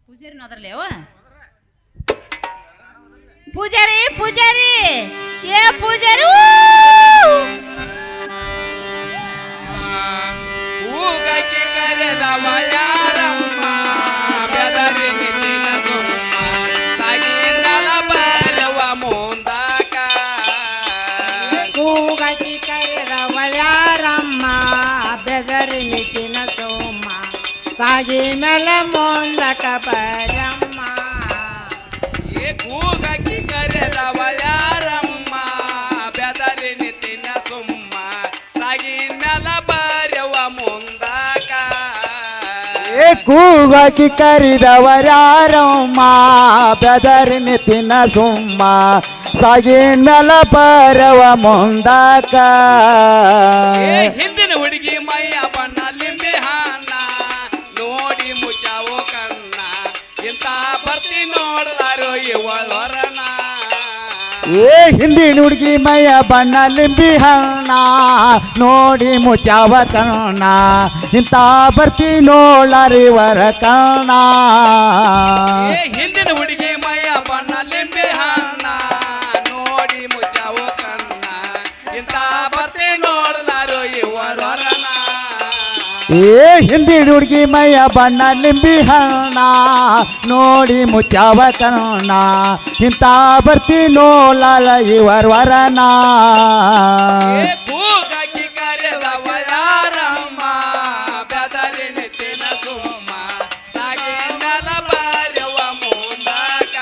ಪೂಜಾರಿ ಅದ್ರಲ್ಲಿ ಅವ ಪೂಜಾರಿ ಪೂಜಾರಿ ಏ ಪೂಜಾರಿ ಹೂಗಕ್ಕೆ ಕರೆದವ ಯಾರಮ್ಮ ಬೆದರಿ ನಿಂತಿನ ಸುಮ್ಮ ಸಾಗಿದಳ ಬರವ ಮುಂದಕ ಕೂಗಟಿ ಕರೆದವಳ್ಯಾರಮ್ಮ ಬೆದರಿ ನಿತಿನ ಸೋಮ ಸಾಗಿ ಮೇಲೆ ಮುಂದಕ ಬರಮ್ಮ ಏ ಹೂಗಕ್ಕೆ ಕರೆದವ ಯಾರಮ್ಮ ಬೆದರಿ ನಿಂತಿನ ಸುಮ್ಮ ಸಾಗಿ ನೆಲ ಬರವ ಮುಂದಕ ಏ ಕೂಗಾಕಿ ಕರಿದವರ್ಯಾರಮ್ಮ ಬೆದರಿ ನಿತಿನ ಸುಮ್ಮ ಸಾಗಿ ನೆಲ ಬರವ ಮುಂದಕ ಏ ಹಿಂದಿನ ಹುಡುಗಿ ಮೈಯ ಬಣ್ಣ ಲಿಂಬೆ ಹಣ್ಣ ನೋಡಿ ಮುಚ್ಚಾವೋ ಕಣ್ಣ ಇಂತ ಬರ್ತಿ ನೋಡ್ಲಾರೋ ಇವಳೊರನ ಏ ಹಿಂದಿನ ಹುಡುಗಿ ಮೈಯ ಬಣ್ಣ ಲಿಂಬಿ ಹಣ್ಣ ನೋಡಿ ಮುಚ್ಚಾವ ಕಣ್ಣ ಇಂಥ ಬರ್ತಿ ನೋಳರಿವರ ಕಣ್ಣ ಏ ಹಿಂದಿನ ಹುಡುಗಿ ಮೈಯ ಬಣ್ಣ ಲಿಂಬೆ ಹಣ್ಣ ನೋಡಿ ಮುಚ್ಚಾವೋ ಕಣ್ಣ ಇಂತ ಬರ್ತಿ ನೋಡ್ಲಾರೋ ಇವಳೊರನ ಏ ಹಿಂದಿನ ಹುಡುಗಿ ಮೈಯ ಬಣ್ಣ ಲಿಂಬಿ ಹಣ್ಣ ನೋಡಿ ಮುಚ್ಚಾವ ಕಣ್ಣ ಇಂಥ ಬರ್ತಿ ನೋಳಲ ಇವರ್ ವರನ ಏ ಕೂಗಾಕಿ ಕರೆದವ ಯಾರಮ್ಮ ಬೆದರಿ ನಿಂತಿನ ಸುಮ್ಮ ಸಾಗಿ ನೆಲ ಬರವ ಮುಂದಕ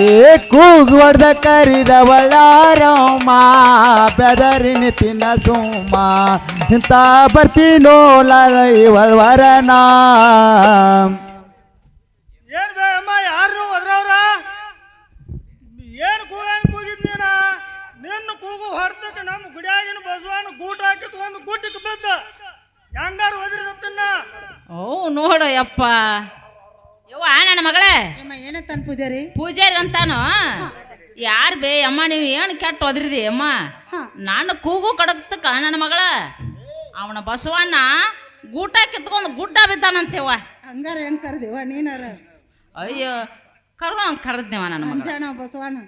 ಏ ಕೂಗು ಹೊಡೆದ ಕರಿದವಳಾರಮ್ಮ ಬೆದರಿ ನಿತಿನ ಸುಮ್ಮ ಇಂಥ ಬರ್ತಿ ನೋಳಲ ಇವಳ್ ವರನ ಏನ್ ಬೇ ಅಮ್ಮ ಯಾರು ಅದ್ರವ್ರ ಏನು ಕೂಗಿದ್ ನೀನ ನಿನ್ನ ಕೂಗು ಹೊಡ್ತಕ್ಕ ನಮ್ಮ ಗುಡಿಯಾಗಿನ ಬಸವನ ಗೂಟ ಹಾಕಿತ್ ಒಂದು ಗೂಟಕ್ಕೆ ಬಿದ್ದ ಹೆಂಗಾರು ಒದರಿದತ್ತನ್ನ ಓ ನೋಡು ಯಪ್ಪ ಯವ್ವ ನನ್ನ ಮಗಳೇ ಅಮ್ಮ ಏನಂತಾನ ಪೂಜಾರಿ ಪೂಜಾರಿ ಅಂತಾನು ಯಾರು ಬೇ ಅಮ್ಮ ನೀವು ಏನು ಕೆಟ್ಟ ಒದ್ರಿದಿ ಅಮ್ಮ ನಾನು ಕೂಗು ಕಡಕ್ತಕ್ಕ ನನ್ನ ಮಗಳ ಅವನ ಬಸವಣ್ಣ ಗೂಟ ಕಿತ್ಕೊಂಡು ಗುಡ್ಡ ಬಿದ್ದಾನಂತೇವ ಹಂಗಾರ ಹೆಂಗ್ ಕರ್ದೇವ ನೀನಾರ ಅಯ್ಯೋ ಕರೆದ್ನೇವ ನನ್ನ ಮಗ ಅಂಜಾಣ ಬಸವಣ್ಣ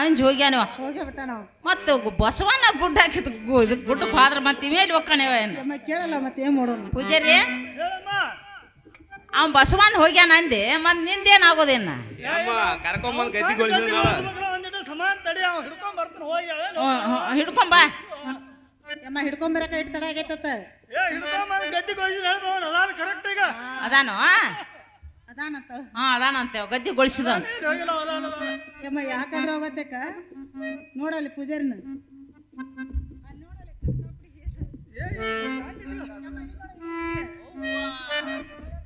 ಅಂಜ್ ಹೋಗ್ಯಾನವ ಹೋಗಿ ಬಿಟ್ಟ ನಾವು ಮತ್ತೆ ಬಸವಣ್ಣ ಗುಡ್ಡ ಕಿತ್ ಗುಡ್ಡಕ್ಕೆ ಹೋದ್ರ ಮತ್ತೆ ಮೇಲೆ ಒಕ್ಕನೇವ ಏನು ಅಮ್ಮ ಕೇಳಲ್ಲ ಮತ್ತೆ ಏನ್ ಮಾಡೋಣ ಪೂಜಾರಿ ಹೇಳಮ್ಮ ಅವ್ನು ಬಸವಣ್ಣ ಹೋಗ್ಯಾನ ಅಂದೆ ಮತ್ತೆ ನಿಂದೇನಾಗೋದೇನ ಕರ್ಕೊಂಬಂದ್ ಒಂದಿಟ್ಟು ಸಮಾನ ತಡಿ ಅವ ಹಿಡ್ಕೊಂಡ್ ಬರ್ತಾನೆ ಹೋಗಿ ಹಿಡ್ಕೊಂಬಾ ಅಮ್ಮ ಹಿಡ್ಕೊಂಬರಕ ಇಟ್ಟು ತಡ ಆಗೈತತ್ತ ಏ ಹಿಡ್ಕೊಂಬಂದ್ ಗದ್ದಿ ಗೊಳಿಸಿ ಹೇಳ್ಬೋದು ಅದಾನ ಕರೆಕ್ಟ್ ಈಗ ಅದಾನು ಅದಾನಂತ ಅದಾನಂತೇವ ಗದ್ದಿ ಗೊಳಿಸಿದ ನೀನ್ ಹೋಗಿಲ್ಲ ಅಮ್ಮ ಯಾಕಂದ್ರೆ ಹೋಗತ್ತಕ್ಕ ನೋಡಲ್ಲಿ ಪೂಜಾರಿನ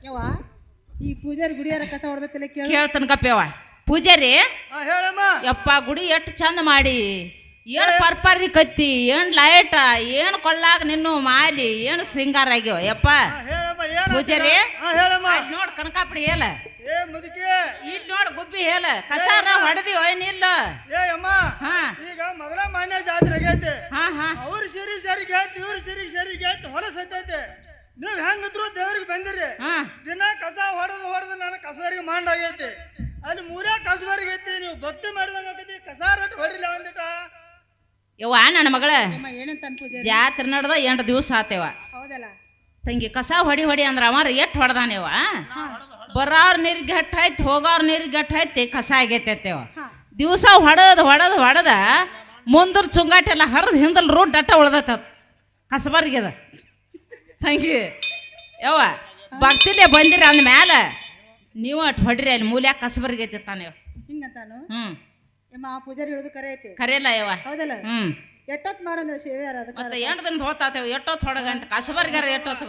ಯವ್ವ ಈ ಪೂಜಾರಿ ಗುಡಿಯಾರ ಕಸ ಹೊಡೆದತ್ತಿಲ್ಲ ಕೇಳ ಕೇಳ್ತಾನ ಕಪ್ಪ್ಯವ ಪೂಜಾರಿ ಹಾ ಹೇಳಮ್ಮ ಯಪ್ಪ ಗುಡಿ ಎಷ್ಟು ಚಂದ ಮಾಡಿ ಏನು ಪರ್ಪರಿ ಕತ್ತಿ ಏನು ಲೈಟ ಏನು ಕೊಳ್ಳಾಗ ನಿನ್ನು ಮಾಲಿ ಏನು ಶೃಂಗಾರ ಆಗ್ಯಾವ ಯಪ್ಪ ಹೇಳಮ್ಮ ಏನ್ ಪೂಜಾರಿ ಹಾ ಹೇಳಮ್ಮ ನೋಡ್ ಕನಕಾಪಡಿ ಹೇಳ ಏ ಮುದುಕಿ ಇಲ್ಲಿ ನೋಡ್ ಗುಬ್ಬಿ ಹೇಳ ಕಸಾರ ಹೊಡೆದಿವ ಏನಿಲ್ಲ ಏ ಅಮ್ಮ ಹಾ ಈಗ ಮೊದಲ ಮಾನ್ಯ ಜಾತ್ರೆ ಆಗೈತೆ ಹಾ ಹಾ ಅವ್ರ ಸರಿಗೆ ಐತಿ ಇವ್ರ ಸರಿಗೆ ಐತಿ ಹೊಲಸ ಐತೈತೆ ನೀವ್ ಹೆಂಗಿದ್ರು ದೇವ್ರಿಗೆ ಬಂದಿರಿ ಹಾ ದಿನ ಕಸ ಹೊಡೆದು ನಾನು ಕಸಬರಿಗೆ ಮಾಡಾಗೈತಿ ಅಲ್ಲಿ ಮೂರೇ ಕಸಬರಿಗೆ ಐತಿ ನೀವು ಭಕ್ತಿ ಮಾಡಿದಂಗ ಆಗೈತಿ ಕಸ ರಟ್ಟು ಹೊಡಿಲ್ಲ ಒಂದಿಟ ಯವ್ವ ನನ್ನ ಮಗಳ ಅಮ್ಮ ಏನಂತಾನ ಪೂಜಾರಿ ಜಾತ್ರೆ ನಡೆದ 8 ದಿವಸ ಆತೇವ ಹೌದಲ್ಲ ತಂಗಿ ಕಸ ಹೊಡಿ ಅಂದ್ರ ಅವ ಎಷ್ಟು ಹೊಡೆದಾನೇವ ಬರೋರ್ ನೀರಿಗೆ ಗಟ್ಟಾಯ್ತು ಹೋಗೋರ್ ನೀರಿಗೆ ಗಟ್ಟಾಯ್ತಿ ಕಸ ಆಗೈತೇವ ದಿವಸ ಹೊಡೆದ ಮುಂದ್ರ ಚುಂಗಾಟೆಲ್ಲ ಹರಿದು ಹಿಂದಲ್ ರೋಡ್ ಡಟ್ಟ ಉಳ್ದತ್ತ ಕಸಬರ್ಗೆ ಅದ ತಂಗಿ ಯವ್ವ ಭಕ್ತಿಲೇ ಬಂದಿರಿ ಅಂದ ಮ್ಯಾಲ ನೀವು ಅಟ್ ಹೊಡ್ರಿ ಅಲ್ಲಿ ಮೂಲ್ಯಾಗ ಕಸಬರ್ಗೆ ಐತಿತ್ತಾನೆ ಹಿಂಗಂತಾನು ಅಮ್ಮ ಆ ಪೂಜಾರಿ ಹಿಡಿದು ಕರೆ ಐತಿ ಕರೆಯಲ್ಲ ಯವ್ವ ಹೌದಲ್ಲ ಎಟ್ಟೊತ್ ಮಾಡೋದು ಸೇವೆ ಯಾರ ಅದಕ್ಕೆ ಮತ್ತೆ 8 ದಿನ ಹೋತಾತೇವ ಎಷ್ಟೊತ್ತು ಹೊಡಗ ಅಂತ ಕಸಬರ್ಗಾರ ಎಷ್ಟೊತ್ತು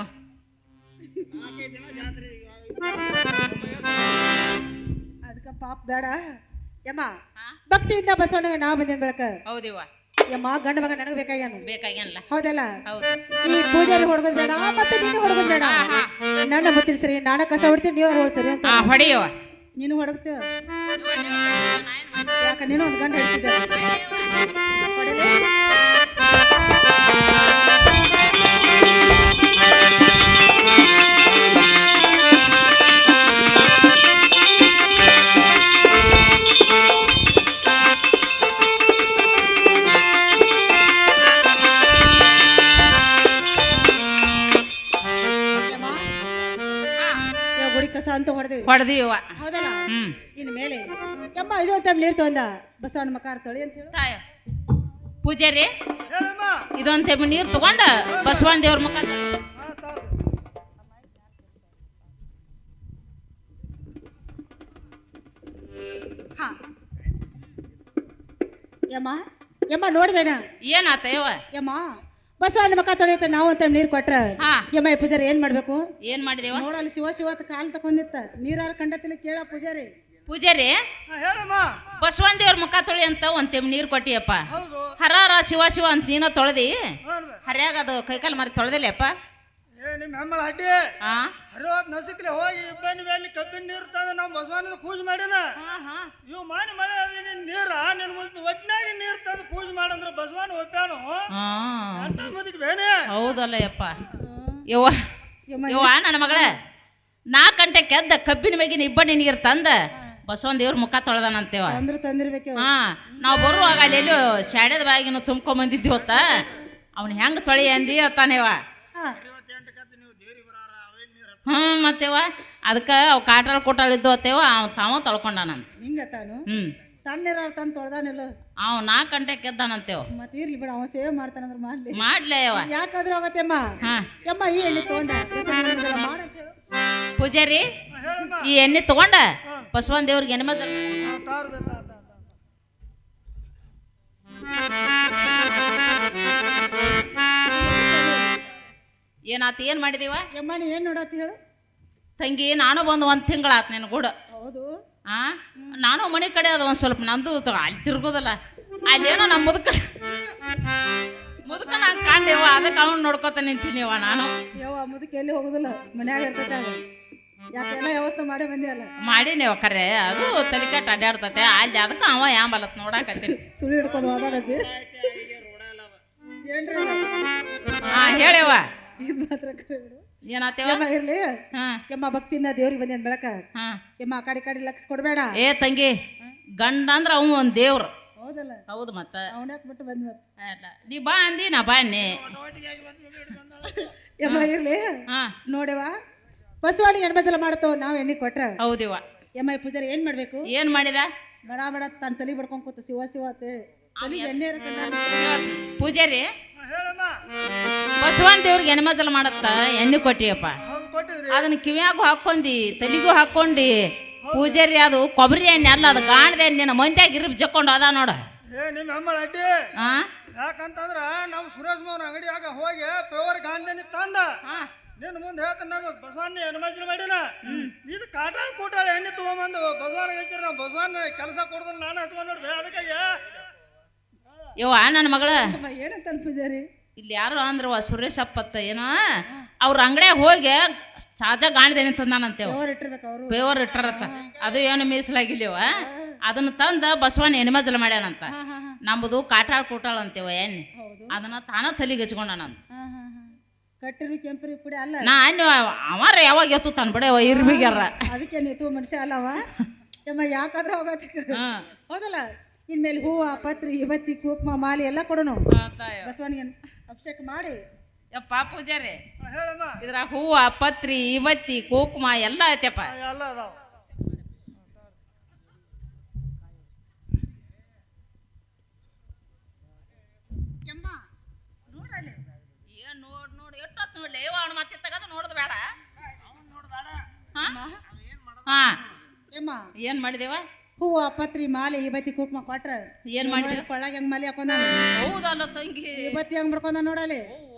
ಅದಕ್ಕೆ ಪಾಪ ಬೇಡ ಯಮ್ಮ ಭಕ್ತಿಯಿಂದ ಬಸವಣ್ಣ ನಾ ಬಂದಿನ ಬೆಳಕ ಹೌದಿವ ಯಮ್ಮ ಗಂಡ ಮಗ ನನಗೆ ಬೇಕಾಗ್ಯಾನು ಬೇಕಾಗ್ಯಾನಲ್ಲ ಹೌದಲ್ಲ ಹೌದು ಈ ಪೂಜಾರಿ ಹೊಡ್ಗೋದ್ ಬೇಡ ಮತ್ತೆ ನೀನು ಹೊಡ್ಗೋದ್ ಬೇಡ ನನ್ನ ಗೊತ್ತಿಲ್ಲ ಸರಿ ನಾನು ಕಸ ಹೊಡ್ತೀನಿ ನೀವು ಹೊಡ್ಸರಿ ಅಂತ ಹೊಡಿಯವ ನೀನು ಹೊಡಗ್ತೀವ ಯಾಕ ನೀನು ಒಂದು ಗಂಡ ಹಿಡ್ತಿದ್ದೆ ಕಸ ಅಂತ ಹೊಡೆದಿವಿ ಹೊಡೆದಿವ ಹೌದಲ್ಲ ಹ್ಮ್ ಇನ್ ಮೇಲೆ ಯಮ್ಮ ಇದು ಅಂತ ನೀರ್ ತೊಂದ ಬಸವಣ್ಣ ಮಕಾರ ತೊಳಿ ಅಂತ ಹೇಳು ತಾಯ ಪೂಜಾರಿ ಹೇಳಮ್ಮ ಇದೊಂದ್ ತೆಮ್ಮಿ ನೀರು ತಗೊಂಡ ಬಸವಣ್ಣ ದೇವ್ರ ಮುಖ ಹಾ ತಾರು ಹಾ ಯಮ್ಮ ಯಮ್ಮ ನೋಡ್ದೇನ ಏನಾತ ಯವ್ವ ಯಮ್ಮ ಬಸವಣ್ಣ ಮಕ ತೊಳಿಯುತ್ತ ನಾವು ಅಂತ ನೀರ್ ಕೊಟ್ರ ಹಾ ಯಮ್ಮ ಈ ಪೂಜಾರಿ ಏನ್ ಮಾಡ್ಬೇಕು ಏನ್ ಮಾಡಿದೇವ ನೋಡಲ್ಲಿ ಶಿವ ಶಿವ ಅಂತ ಕಾಲ್ ತಕೊಂಡಿತ್ತ ನೀರಾರ ಕಂಡತಿಲಿ ಕೇಳ ಪೂಜಾರಿ ಪೂಜಾರಿ ಹಾ ಹೇಳಮ್ಮ ಬಸವಣ್ಣ ದೇವ್ರ ಮುಖ ತೊಳಿ ಅಂತ ಒಂದ್ ತೆಮ್ಮಿ ನೀರು ಕೊಟ್ಟಿಯಪ್ಪ ಹೌದು ಹರಾರ ಶಿವ ಶಿವ ಅಂತ ನೀನ ತೊಳೆದಿ ನೋಡ್ಬೆ ಹರ್ಯಾಗ ಅದು ಕೈಕಾಲು ಮರಿ ತೊಳೆದಿಲ್ಲಪ್ಪ ಏ ನಿಮ್ಮ ಹೆಮ್ಮಳ ಅಡ್ಡಿ ಆ ಹರಿವತ್ ನಸಿಕ್ಲೆ ಹೋಗಿ ಇಬ್ಬನಿ ಮೇಲೆ ಕಬ್ಬಿನ ನೀರು ತಂದ ನಮ್ಮ ಬಸವಣ್ಣನ ಪೂಜೆ ಮಾಡಿನ ಇವು ಮಾಡಿ ಮಳೆ ನೀರ ನಿನ್ನ ಮುಂದೆ ಒಟ್ಟಿನಾಗಿ ನೀರು ತಂದು ಪೂಜೆ ಮಾಡಂದ್ರ ಬಸವಣ್ಣ ಒಪ್ಪ್ಯಾನು ಅಂತ ಮುದಕ್ಕೆ ಬೇನೆ ಹೌದಲ್ಲ ಯಪ್ಪ ಯವ್ವ ಯಮ್ಮ ಯವ್ವ ನನ್ನ ಮಗಳ 4 ಗಂಟೆಗೆ ಎದ್ದ ಕಬ್ಬಿನ ಮೇಗಿನ ಇಬ್ಬನಿ ನೀರು ತಂದ ಬಸವಣ್ಣ ದೇವ್ರ ಮುಖ ತೊಳೆದಾನಂತೇವ ಅಂದ್ರ ತಂದಿರ್ಬೇಕು ಹಾ ನಾವು ಬರುವಾಗ ಅಲ್ಲಿ ಎಲ್ಲೋ ಶಾಡ್ಯದ ಬಾಗಿನ ತುಂಬ್ಕೊಂಡ್ ಬಂದಿದ್ದೀವತ್ತ ಅವ್ನ ಹೆಂಗ್ ತೊಳಿ ಅಂದಿ ಅತ್ತಾನೇವ ಮತ್ತೇವ ಅದಕ್ಕೆ ಅವು ಕಾಟಾಳ ಕೂಟಾಳ ಇದ್ದು ಅತ್ತೇವ ಅವ್ ತಾವ ತೊಳ್ಕೊಂಡಾನಂತ ಹಿಂಗ ತಾನು ತಣ್ಣೀರ ತಂದು ತೊಳ್ದಾನಿಲ್ಲ ಅವ್ 4 ಗಂಟೆಗೆ ಎದ್ದಾನಂತೇವ ಮತ್ತೆ ಇರ್ಲಿ ಬಿಡ ಅವ ಸೇವೆ ಮಾಡ್ತಾನಂದ್ರ ಮಾಡ್ಲಿ ಮಾಡ್ಲೇ ಯವ್ವ ಯಾಕಾದ್ರೂ ಆಗತ್ತಮ್ಮ ಹಾ ಯಮ್ಮ ಈ ಎಣ್ಣೆ ತಗೊಂಡ ಮಾಡಂತ ಹೇಳು ಪೂಜಾರಿ ಹೇಳಮ್ಮ ಈ ಎಣ್ಣೆ ತಗೊಂಡ ಬಸವಣ್ಣ ದೇವ್ರಿಗೆ ಎಣ್ಣೆ ಮಜಲ್ ತಾರು ತಾ ಏನಾತ ಏನ್ ಮಾಡಿದೀವ ಯಮ್ಮ ನೀ ಏನ್ ನೋಡತ್ತಿ ಹೇಳು ತಂಗಿ ನಾನು ಬಂದು 1 ತಿಂಗಳಾತ್ ನಿನ್ ಕೂಡ ಹೌದು ಆ ನಾನು ಮನೆ ಕಡೆ ಅದ ಒಂದ್ ಸ್ವಲ್ಪ ನಂದು ಅಲ್ಲಿ ತಿರ್ಗೋದಲ್ಲ ಅಲ್ಲೇನೋ ನಮ್ಮ ಮುದುಕ ನಂಗೆ ಕಾಣ್ದೇವ ಅದಕ್ಕೆ ಅವ್ನು ನೋಡ್ಕೊತ ನಿಂತೀನಿವ ನಾನು ಯವ್ವ ಮುದಕ್ಕೆ ಎಲ್ಲಿ ಹೋಗುದಿಲ್ಲ ಮನ್ಯಾಗ ಇರ್ತೈತೆ ಅದು ಯಾಕೆ ಎಲ್ಲ ವ್ಯವಸ್ಥೆ ಮಾಡೇ ಬಂದಿಯಲ್ಲ ಮಾಡೀನಿವ ಕರೆ ಅದು ತಲಿಕಟ್ಟು ಅಡ್ಡಾಡ್ತತೆ ಅಲ್ಲಿ ಅದಕ್ಕೆ ಅವ ಯಾಂಬಲತ್ ನೋಡಾಕತ್ತೀನಿ ಸುಳಿ ಹಿಡ್ಕೊಂಡು ಹೋದಾಗತ್ತಿ ಏನ್ರಿ ಹಾ ಹೇಳ್ಯವ ಇದು ಮಾತ್ರ ಕರೆ ಬಿಡು ಏನಾತೇವ ಯಮ್ಮ ಇರ್ಲಿ ಹಾ ಯಮ್ಮ ಭಕ್ತಿಯಿಂದ ದೇವ್ರಿಗೆ ಬಂದೇನ್ ಬೆಳಕ ಹಾ ಯಮ್ಮ ಆ ಕಡೆ ಲಕ್ಷ ಕೊಡ್ಬೇಡ ಏ ತಂಗಿ ಗಂಡ ಅಂದ್ರ ಅವ ಒಂದ್ ದೇವ್ರು ಹೌದಲ್ಲ ಹೌದು ಮತ್ತ ಅವನ್ಯಾಕ್ ಬಿಟ್ಟು ಬಂದ್ವಿ ಅಲ್ಲ ನೀ ಬಾ ಅಂದಿ ನಾ ಬಾ ಅನ್ನಿ ಯಮ್ಮ ಇರ್ಲಿ ಹಾ ನೋಡವ ಬಸವಾಣಿ ಎಣ್ಬೆದಲ ಮಾಡತ್ತೋ ನಾವು ಎಣ್ಣೆ ಕೊಟ್ರ ಹೌದಿವ ಯಮ್ಮ ಈ ಪೂಜಾರಿ ಏನ್ ಮಾಡ್ಬೇಕು ಏನ್ ಮಾಡಿದ ಬಡ ಬಡ ತನ್ನ ತಲೆ ಬಡ್ಕೊಂಡ್ ಕೂತ ಶಿವ ಶಿವ ಅಂತೇಳಿ ತಲೆಗೆ ಎಣ್ಣೆ ಪೂಜಾರಿ ಹೇಳಮ್ಮ ಬಸವಣ್ಣ ದೇವ್ರಿಗೆ ಎಣ್ಮಜಲ್ ಮಾಡತ್ತ ಎಣ್ಣೆ ಕೊಟ್ಟಿಯಪ್ಪ ಹೌದು ಕೊಟ್ಟಿದ್ರಿ ಅದನ್ನ ಕಿವ್ಯಾಗೂ ಹಾಕೊಂಡಿ ತಲೆಗೂ ಹಾಕೊಂಡಿ ಪೂಜಾರಿ ಅದು ಕೊಬ್ಬರಿ ಎಣ್ಣೆ ಅಲ್ಲ ಅದು ಗಾಣದ ಎಣ್ಣೆ ಮಂದ್ಯಾಗ ಇರ್ಬ್ ಜಕ್ಕೊಂಡು ಅದ ನೋಡ ಏ ನಿಮ್ಮ ಹೆಮ್ಮಳ ಅಡ್ಡಿ ಆ ಯಾಕಂತಂದ್ರ ನಾವು ಸುರೇಶ್ ಮೋಹನ್ ಅಂಗಡಿಯಾಗ ಹೋಗಿ ಪೇವರ್ ಗಾಂಧಿನಿ ತಂದ ನಿನ್ನ ಮುಂದೆ ಹೇಳ್ತಾನೆ ನಮಗೆ ಬಸವಣ್ಣ ಅನುಮೋದನೆ ಮಾಡಿನ ಇದು ಕಾಟಾಳ ಕೂಟಾಳ ಎಣ್ಣೆ ತಗೊಂಬಂದು ಬಸವಣ್ಣ ಹಚ್ಚಿರ ನಾವು ಬಸವಣ್ಣ ಕೆಲಸ ಕೊಡೋದಿಲ್ಲ ನಾನು ಹಚ್ಕೊಂಡು ನೋಡ್ಬೇ ಅದಕ್ಕಾಗಿ ಯವ್ವ ನನ್ನ ಮಗಳ ಏನಂತ ಪೂಜಾರಿ ಇಲ್ಲಿ ಯಾರು ಅಂದ್ರವ ಸುರೇಶ್ ಅಪ್ಪತ್ತ ಏನೋ ಅವ್ರ ಅಂಗಡಿಯಾಗ ಹೋಗಿ ಸಾಜ ಗಾಣಿದೇನೆ ತಂದಾನಂತೇವ ಅವ್ರು ಇಟ್ಟಿರ್ಬೇಕು ಅವರು ಪೇವರ್ ಇಟ್ಟಾರತ್ತ ಅದು ಏನು ಮೀಸಲಾಗಿಲ್ಲವ ಅದನ್ನ ತಂದ ಬಸವಣ್ಣ ಎಣ್ಮಜಲ್ ಮಾಡ್ಯಾನಂತ ನಮ್ಮದು ಕಾಟಾಳ ಕೂಟಾಳ ಅಂತೇವ ಎಣ್ಣೆ ಅದನ್ನ ತಾನ ತಲೆಗೆ ಹಚ್ಕೊಂಡಾನಂತ ಕಟ್ಟಿರು ಕೆಂಪರಿ ಪುಡಿ ಅಲ್ಲ ನಾ ಅನ್ಯ ಅವಾರ ಯಾವಾಗ ಎತ್ತು ತನ್ ಬಿಡವ ಇರ್ಬಿಗ್ಯಾರ ಅದಕ್ಕೆ ನೀತು ಮನುಷ್ಯ ಅಲ್ಲವ ಯಮ್ಮ ಯಾಕಾದ್ರೆ ಹೋಗತ್ತೆ ಹೌದಲ್ಲ ಇನ್ಮೇಲೆ ಹೂವ ಪತ್ರಿ ಇವತ್ತಿ ಕುಕ್ಮ ಮಾಲಿ ಎಲ್ಲ ಕೊಡೋನು ಬಸವನಿಗೆ ಅಭಿಷೇಕ ಮಾಡಿ ಯಪ್ಪ ಪೂಜಾರಿ ಹೇಳಮ್ಮ ಇದ್ರಾಗ ಹೂವ ಪತ್ರಿ ಇವತ್ತಿ ಕುಕ್ಮ ಎಲ್ಲ ಐತಪ್ಪ ಎಲ್ಲ ಅದಾವ ಏನ್ ನೋಡ್ ಎಷ್ಟೊತ್ತು ನೋಡ್ಲಿ ಅವ್ನು ಮತ್ತೆ ತಗದು ನೋಡ್ದು ಬೇಡ ಹಾ ಯಮ್ಮ ಏನ್ ಮಾಡಿದೇವ ಹೂವ ಪತ್ರಿ ಮಾಲೆ ಇವತ್ತಿ ಕುಕ್ಮ ಕೊಟ್ರ ಏನ್ ಮಾಡಿದ್ವಿ ಕೊಳ್ಳಾಗ ಹೆಂಗ್ ಮಾಲಿ ಹಾಕೊಂಡ ಹೌದಲ್ಲ ತಂಗಿ ಇವತ್ತಿ ಹೆಂಗ್ ಮಾಡ್ಕೊಂಡ ನೋಡಲಿ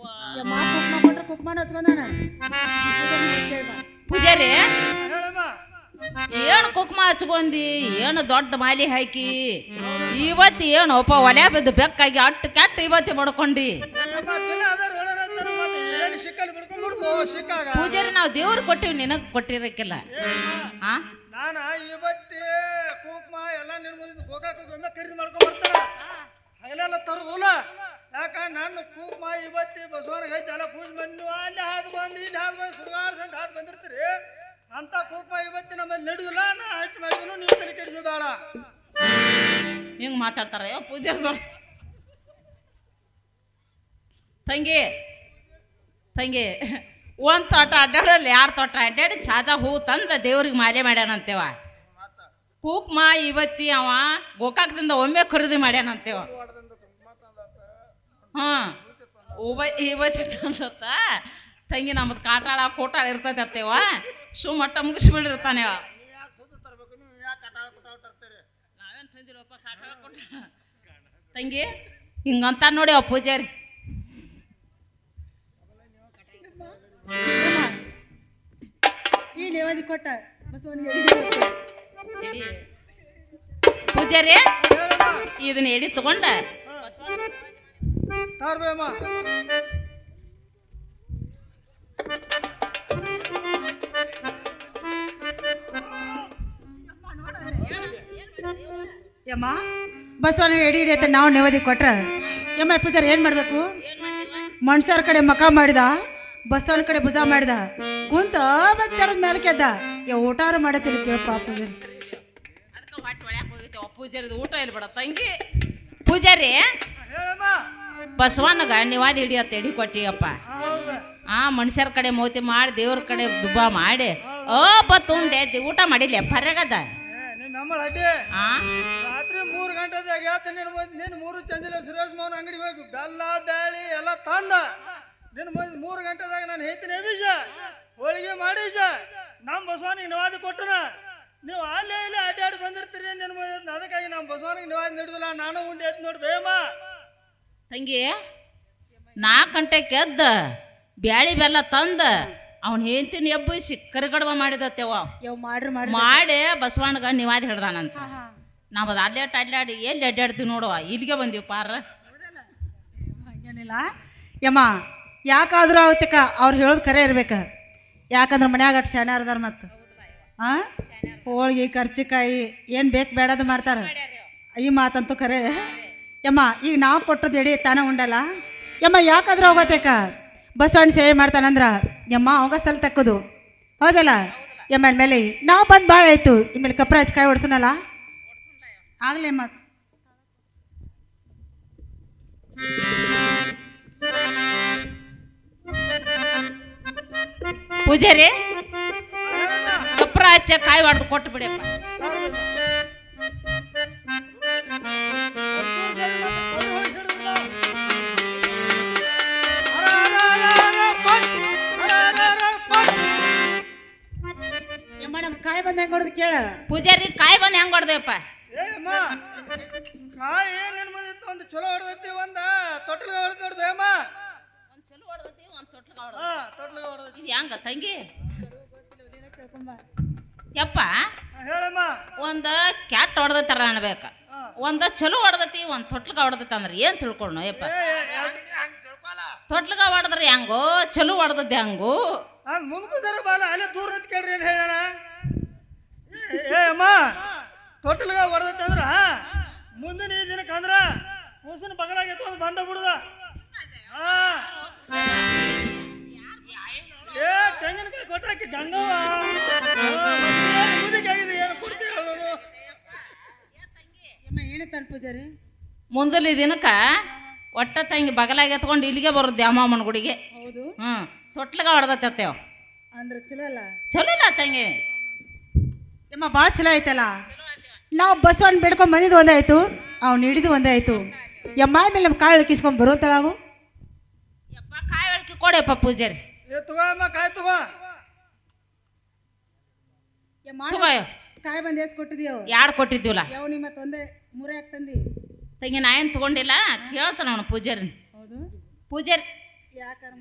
ಯಮ್ಮ ಕುಕ್ಮ ಕೊಟ್ರ ಕುಕ್ಮನ ಹಚ್ಕೊಂಡಾನ ಪೂಜಾರಿ ಹೇಳಮ್ಮ ಏನು ಕುಕ್ಮ ಹಚ್ಕೊಂಡಿ ಏನು ದೊಡ್ಡ ಮಾಲಿ ಹಾಕಿ ಇವತ್ತು ಏನು ಒಪ್ಪ ಒಲೆ ಬಿದ್ದು ಬೆಕ್ಕಾಗಿ ಅಟ್ಟು ಕೆಟ್ಟ ಇವತ್ತಿ ಬಡ್ಕೊಂಡಿ ದಿನ ಅದಾರ ಒಳ್ಳೆ ಮತ್ತೆ ಏನು ಸಿಕ್ಕಲ್ಲಿ ಬಿಡ್ಕೊಂಡ್ಬಿಡ್ದು ಸಿಕ್ಕಾಗ ಪೂಜಾರಿ ನಾವು ದೇವ್ರು ಕೊಟ್ಟಿವಿ ನಿನಗ್ ಕೊಟ್ಟಿರಕ್ಕಿಲ್ಲ ಹಾ ನಾನು ಇವತ್ತೇ ಕುಕ್ಮ ಎಲ್ಲ ನಿನ್ ಮುಂದೆ ಗೋಕಾಕ ಒಮ್ಮೆ ಖರೀದಿ ಮಾಡ್ಕೊಂಡ್ ಬರ್ತಾನ ಹಗಲೆಲ್ಲ ತರೋದಿಲ್ಲ ಯಾಕ ನನ್ನ ಕುಕ್ಮ ಇವತ್ತಿ ಬಸವನಿಗೆ ಹಚ್ಚಿ ಎಲ್ಲ ಪೂಜೆ ಮಾಡಿ ನೀವು ಅಲ್ಲಿ ಹಾದು ಬಂದು ಇಲ್ಲಿ ಹಾದು ಬಂದು ಸುಡುಗಾಡ್ಸ್ ಅಂತ ಹಾದು ಬಂದಿರ್ತೀರಿ ಅಂತ ಕುಕ್ಮ ಇವತ್ತಿ ನಮ್ಮಲ್ಲಿ ನಡೆದಿಲ್ಲ ನಾ ಹಚ್ಚಿ ಮಾಡಿದ್ರು ನೀವು ತಲೆ ಕೆಡಿಸೋದಾಳ ಹಿಂಗ್ ಮಾತಾಡ್ತಾರ ಪೂಜಾರಿ ತಂಗಿ ತಂಗಿ ಒಂದು ತೋಟ ಅಡ್ಡಾಡಲ್ಲ 2 ತೋಟ ಅಡ್ಡಾಡಿ ಚಾಜಾ ಹೂ ತಂದು ದೇವ್ರಿಗೆ ಮಾಲೆ ಮಾಡ್ಯಾನಂತೇವ ಕುಕ್ಮ ಇವತ್ತಿ ಅವ ಗೋಕಾಕದಿಂದ ಒಮ್ಮೆ ಖರೀದಿ ಮಾಡ್ಯಾನಂತೇವ ಹಾಂ ಇವತ್ತಿ ತಂದತ್ತ ತಂಗಿ ನಮ್ಮದು ಕಾಟಾಳ ಕೋಟಾಳ ಇರ್ತೈತೆ ಅತ್ತೇವ ಮಟ್ಟ ಮುಗಿಸ್ಬಿಟ್ಟಿರ್ತಾನೆವ ನಾವೇನು ತಂದಿರಪ್ಪ ಕಾಟಾಳ ಕೊಟ್ಟ ತಂಗಿ ಹಿಂಗಂತ ನೋಡಿ ಅವ ಪೂಜಾರಿ ಈ ನೇವದಿ ಕೊಟ್ಟ ಬಸವನಿಗೆ ಎಡಿ ಪೂಜಾರಿ ಇದನ್ನ ಎಡಿ ತಗೊಂಡ ತಾರ್ಬೇಮ್ಮ ಯಮ್ಮ ಬಸವನಿಗೆ ಎಡಿ ಹಿಡಿಯತ್ತೆ ನಾವು ನೇವದಿ ಕೊಟ್ರ ಯಮ್ಮ ಪೂಜಾರಿ ಏನು ಮಾಡಬೇಕು ಮನುಷ್ಯರ ಕಡೆ ಮಕ ಮಾಡಿದ ಬಸವನ ಕಡೆ ಭುಜ ಮಾಡಿದ ಕುಂತ ಬಚ್ಚಡದ ಮೇಲೆ ಕೆದ್ದ ಊಟಾರು ಮಾಡತ್ತಿಲ್ಲ ಕೇಳಪ್ಪ ಪೂಜಾರಿ ಅದಕ್ಕೆ ಹೊಟ್ಟೆ ಒಳ್ಯಾಕೆ ಹೋಗಿದ್ದೇವ ಪೂಜಾರಿದು ಊಟ ಇಲ್ಲಿ ಬಿಡ ತಂಗಿ ಪೂಜಾರಿ ಹೇಳಮ್ಮ ಬಸವಣ್ಣಗ ನೀವಾದ ಹಿಡಿಯತ್ತ ಎಡಿ ಕೊಟ್ಟಿಯಪ್ಪ ಆ ಮನುಷ್ಯರ ಕಡೆ ಮೋತಿ ಮಾಡಿ ದೇವ್ರ ಕಡೆ ದುಬ್ಬ ಮಾಡಿ ಬತ್ತುಂಡೆ ಊಟ ಮಾಡಿಲ್ಲ ಪರ್ಯಾಗದ ನಿಮ್ಮ ಅಮ್ಮಳ ಅಡ್ಡಿ ಆ ರಾತ್ರಿ 3 ಗಂಟೆದಾಗ ಯಾತ ನೀನು 3 ಚಂದಿಲ್ಲ ಸುರೇಶ್ ಮೋಹನ್ ಅಂಗಡಿಗೆ ಹೋಗಿ ಬೆಲ್ಲ ಬ್ಯಾಳಿ ಎಲ್ಲ ತಂದ ನಿನ್ನ 3 ಗಂಟೆದಾಗ ನಾನು ಹೇಳ್ತೀನಿ ಬೀಜ ಹೋಳಿಗೆ ಮಾಡೀಶ ನಮ್ಮ ಬಸವನಿಗೆ ನಿವಾದಿ ಕೊಟ್ಟನ ನೀವು ಅಲ್ಲೇ ಇಲ್ಲಿ ಅಡ್ಡಾಡಿ ಬಂದಿರ್ತೀರಿ ನಿನ್ನ ಅದಕ್ಕಾಗಿ ನಮ್ಮ ಬಸವನಿಗೆ ನಿವಾದಿ ನೀಡುದಿಲ್ಲ ನಾನು ಉಂಡೆ ಐತಿ ನೋಡಿ ಬೇಯಮ್ಮ ತಂಗಿ 4 ಗಂಟೆಗೆ ಎದ್ದ ಬ್ಯಾಳಿ ಬೆಲ್ಲ ತಂದ ಅವ್ನ ಹೆಂಡತಿನ ಎಬ್ಬಿಸಿ ಕರಿಗಡವ ಮಾಡಿದತ್ತೇವ ಮಾಡಿ ಬಸವಣ್ಣಗ ನಿವಾದಿ ಹಿಡ್ದಾನಂತ ನಾವು ಅದು ಅಡ್ಡಾಡಿ ಎಲ್ಲಿ ಅಡ್ಡಾಡ್ತೀವಿ ನೋಡುವ ಇಲ್ಲಿಗೆ ಬಂದೀವಿ ಪಾರ ಹಂಗೇನಿಲ್ಲ ಯಮ್ಮ ಯಾಕಾದ್ರೂ ಅವತ್ತಕ್ಕ ಅವ್ರು ಹೇಳೋದು ಕರೆ ಇರ್ಬೇಕ ಯಾಕಂದ್ರೆ ಮನ್ಯಾಗ ಅಷ್ಟು ಶಾಣ್ಯಾರ ಅದಾರ ಮತ್ತು ಹಾಂ ಹೋಳಿಗೆ ಕರ್ಚಿಕಾಯಿ ಏನು ಬೇಕು ಬೇಡದು ಮಾಡ್ತಾರೆ ಈ ಮಾತಂತೂ ಕರೆ ಯಮ್ಮ ಈಗ ನಾವು ಕೊಟ್ಟದ್ದು ಎಡಿ ತಾನ ಉಂಡಲ್ಲ ಯಮ್ಮ ಯಾಕಾದ್ರೂ ಹೋಗತ್ತೇಕ ಬಸವಣ್ಣ ಸೇವೆ ಮಾಡ್ತಾನಂದ್ರ ಯಮ್ಮ ಅವಾಗ ಸಲ್ ತಕ್ಕೋದು ಹೌದಲ್ಲ ಯಮ್ಮ ಮೇಲೆ ನಾವು ಬಂದು ಭಾಳ ಆಯ್ತು ಇನ್ಮೇಲೆ ಕಪ್ರ ಹಚ್ಕಾಯಿ ಹೊಡ್ಸೋಣಲ್ಲ ಆಗಲೇ ಮತ್ತು ಪೂಜಾರಿ ಕಪ್ರ ಹಚ್ಚ ಕಾಯಿ ಹೊಡೆದು ಕೊಟ್ಟು ಬಿಡಪ್ಪ ಯಮ್ಮ ನಮ್ಮ ಕಾಯಿ ಬಂದು ಹೆಂಗೆ ಹೊಡೆದು ಕೇಳ ಪೂಜಾರಿ ಕಾಯಿ ಬಂದು ಹೆಂಗೆ ಹೊಡೆದಪ್ಪ ಏಮ್ಮ ಕಾಯಿ ಏನೇನು ಬಂದಿತ್ತು ಒಂದು ಚಲೋ ಹೊಡೆದೈತಿ ಒಂದು ತೊಟ್ಲಿಗೆ ಹೊಡೆದ್ ನೋಡಿ ಬೇಯಮ್ಮ ಒಂದು ಚಲೋ ಹೊಡೆದತಿ ಒಂದು ತೊಟ್ಲಿಗೆ ತೊಟ್ಲಿಗೆ ಹೊಡೆದೈತಿ ಇದು ಹೆಂಗ ತಂಗಿ ಯಪ್ಪ ಹೇಳಮ್ಮ ಒಂದು ಕ್ಯಾಟ್ ಹೊಡೆದತ್ತಾರ ಅನ್ಬೇಕ ಒಂದು ಚಲೋ ಹೊಡೆದತಿ ಒಂದು ತೊಟ್ಲಿಗೆ ಹೊಡೆದತಿ ಅಂದ್ರೆ ಏನು ತಿಳ್ಕೊಂಡು ಯಪ್ಪ ತೊಟ್ಲಿಗೆ ಹೊಡೆದ್ರೆ ಹೆಂಗೋ ಚಲೋ ಹೊಡೆದದ್ದು ಹೆಂಗೋ ಅದು ಮುಂದಕ್ಕೂ ಸರ ಬಾಲ ಅಲ್ಲೇ ದೂರ ನಿಂತು ಕೇಳ್ರಿ ಏನು ಹೇಳಣ ಏ ಅಮ್ಮ ತೊಟ್ಲಿಗೆ ಹೊಡೆದೈತಿ ಅಂದ್ರ ಮುಂದಿನ ಈ ದಿನಕ್ಕೆ ಅಂದ್ರ ಕೂಸಿನ ಬಗಲಾಗಿತ್ತು ಅದು ಬಂದ ಬಿಡುದ ಏ ತೆಂಗಿನಕಾಯಿ ಕೊಟ್ರಾಕಿ ಗಂಗವ್ವ ಮುದುಕಿ ಆಗಿದೆ ಏನು ಕೊಡ್ತೀವಿ ಅವನು ಯಮ್ಮ ಏನಂತಾನೆ ಪೂಜಾರಿ ಮುಂದಲಿ ದಿನಕ್ಕೆ ಒಟ್ಟ ತಂಗಿ ಬಗಲಾಗಿ ಎತ್ಕೊಂಡು ಇಲ್ಲಿಗೆ ಬರುತ್ತೆ ಅಮ್ಮಮ್ಮನ ಗುಡಿಗೆ ಹೌದು ತೊಟ್ಲಿಗೆ ಹೊಡೆದತ್ತೇವ ಅಂದ್ರೆ ಚಲೋ ಅಲ್ಲ ಚಲೋ ಇಲ್ಲ ತಂಗಿ ಯಮ್ಮ ಭಾಳ ಚಲೋ ಐತಲ್ಲ ನಾವು ಬಸವಣ್ಣ ಬೇಡ್ಕೊಂಡು ಬಂದಿದ್ದು ಒಂದೇ ಆಯ್ತು ಅವ್ನು ಹಿಡಿದು ಒಂದೇ ಆಯ್ತು ಯಮ್ಮ ಮೇಲೆ ನಮ್ಮ ಕಾಯಿ ಇಳ್ಕಿಸ್ಕೊಂಡು ಬರುತ್ತಳಾಗು ಯಪ್ಪ ಕಾಯಿ ಅಳ್ಕಿ ಕೊಡಿಯಪ್ಪ ಪೂಜಾರಿ ಏ ತಗೋ ಅಮ್ಮ ಕಾಯಿ ತಗೋ ತಗೋ ಕಾಯಿ ಬಂದು ಎಷ್ಟು ಕೊಟ್ಟಿದ್ಯೋ 2 ಕೊಟ್ಟಿದ್ದೀವಲ್ಲ ಯಾವ ನಿಮ್ಮ ಒಂದೇ 3 ಯಾಕೆ ತಂದಿ ತಂಗಿ ನಾ ಏನು ತಗೊಂಡಿಲ್ಲ ಕೇಳ್ತಾನ ಅವನು ಪೂಜಾರಿ ಹೌದು ಪೂಜಾರಿ ಯಾಕಾರ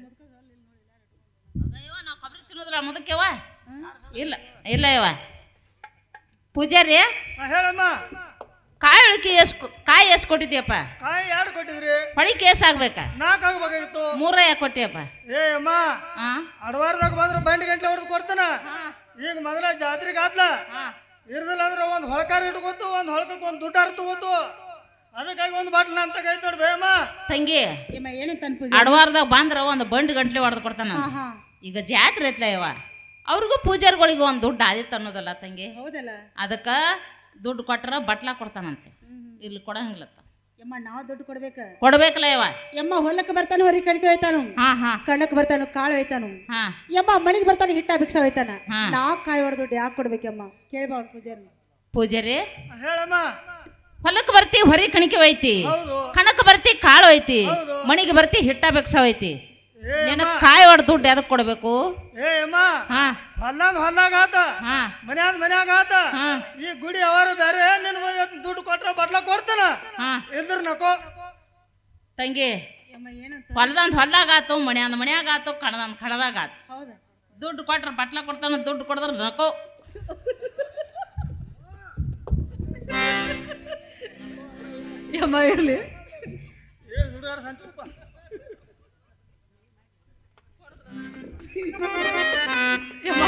ಅಯ್ಯೋ ನಾವು ಕೊಬ್ಬರಿ ತಿನ್ನೋದ್ರ ಮುದಕ್ಕೆವ ಇಲ್ಲ ಇಲ್ಲ ಯವ್ವ ಪೂಜಾರಿ ಹೇಳಮ್ಮ ಕಾಯಿ ಎಷ್ಟು ಕೊಟ್ಟಿದ್ಯಪ್ಪ ಕಾಯಿ 2 ಕೊಟ್ಟಿದ್ರಿ ಹೊಳಿ ಕೇಸ್ ಆಗ್ಬೇಕಾ 4 ಆಗ್ಬೇಕಾಗಿತ್ತು 3 ಯಾಕೆ ಕೊಟ್ಟಿಯಪ್ಪ ಏ ಅಮ್ಮ ಅಡವಾರದಾಗ ಬಂದ್ರೆ ಬಂಡಿ ಗಂಟ್ಲೆ ಹೊಡೆದು ಕೊಡ್ತಾನ ಈಗ ಮೊದಲ ಜಾತ್ರೆಗೆ ಆತ್ಲ ಇರ್ದಿಲ್ಲ ಅಂದ್ರೆ ಒಂದು ಹೊಳಕಾರ ಇಟ್ಕೋತು ಒಂದು ಹೊಳಕಕ್ಕೆ ಒಂದು ದುಡ್ಡು ತಗೋತು ಅದಕ್ಕಾಗಿ ಒಂದು ಬಾಟ್ಲ್ ಅಂತ ಕೈ ನೋಡಿ ಬೇಯಮ್ಮ ತಂಗಿ ಯಮ್ಮ ಏನಂತಾನೆ ಪೂಜೆ ಅಡವಾರದಾಗ ಬಂದ್ರೆ ಒಂದು ಬಂಡಿ ಗಂಟ್ಲೆ ಹೊಡೆದು ಕೊಡ್ತಾನ ಈಗ ಜಾತ್ರೆ ಐತ್ಲ ಯವ್ವ ಅವ್ರಿಗೂ ಪೂಜಾರಿಗಳಿಗೆ ಒಂದು ದುಡ್ಡು ಆದಿತ್ತು ಅನ್ನೋದಲ್ಲ ತಂಗಿ ಹೌದಲ್ಲ ಅದಕ್ಕೆ ದುಡ್ಡು ಕೊಟ್ಟರೆ ಬಟ್ಲ ಕೊಡ್ತಾನಂತೆ ಇಲ್ಲಿ ಕೊಡಂಗಿಲ್ಲತ್ತ ಯಮ್ಮ ನಾವು ದುಡ್ಡು ಕೊಡ್ಬೇಕ ಕೊಡ್ಬೇಕಲ್ಲ ಯವ್ವ. ಯಮ್ಮ ಹೊಲಕ್ಕೆ ಬರ್ತಾನ ಹೊರಿ ಕಣಿಕೆ ಹೋಯ್ತಾನು ಹಾ ಹಾ ಕಣ್ಣಕ್ಕೆ ಬರ್ತಾನು ಕಾಳು ಹೋಯ್ತಾನು ಹಾ ಯಮ್ಮ ಮನೆಗೆ ಬರ್ತಾನೆ ಹಿಟ್ಟ ಭಿಕ್ಷ ಹೋಯ್ತಾನ ಹಾ. ನಾ ಕಾಯಿ ಹೊಡೆದ ದುಡ್ಡು ಯಾಕೆ ಕೊಡ್ಬೇಕಮ್ಮ ಕೇಳ್ಬಾ ಅವ್ನ ಪೂಜಾರಿ ಪೂಜಾರಿ, ಹೇಳಮ್ಮ. ಹೊಲಕ್ಕೆ ಬರ್ತಿ ಹೊರಿ ಕಣಿಕೆ ಒಯ್ತಿ, ಹೌದು. ಕಣಕ್ ಬರ್ತಿ ಕಾಳು ಒಯ್ತಿ, ಹೌದು. ಮಣಿಗೆ ಬರ್ತಿ ಹಿಟ್ಟ ಬೆಕ್ಸ ಒಯ್ತಿ. ಏ ನಿನ್ನ ಕಾಯಿ ಹೊಡೆದ ದುಡ್ಡು ಎದಕ್ ಕೊಡ್ಬೇಕು? ಏ ಅಮ್ಮ, ಹಾ ಹೊಲ್ದಾಗ ಆತ, ಹಾ ಮನ್ಯಾಗ ಆತ. ಹಾ ಈ ಗುಡಿ ಅವರು ಬೇರೆ ನಿನ್ ದುಡ್ಡು ಕೊಟ್ರ ಬಟ್ಲ ಕೊಡ್ತಾನ, ಹಾ ಇಲ್ದ್ರ ನಕೋ. ತಂಗಿ, ಯಮ್ಮ ಏನಂತ ಹೊಲ್ದಂದ್ ಹೊಲ್ದಾಗ ಆತು, ಮನ್ಯಾಂದ ಮನ್ಯಾಗ ಆತು, ಕಣದಂದ್ ಕಣದಾಗ ಆತು. ಹೌದಾ ದುಡ್ಡು ಕೊಟ್ರ ಬಟ್ಲ ಕೊಡ್ತಾನ, ದುಡ್ಡು ಕೊಡದ್ರ ನಕೋ. ಯಮ್ಮ ಇರ್ಲಿ ಏ ದುಡ್ಡು ಸಂತಪ್ಪ. ಯಮ್ಮ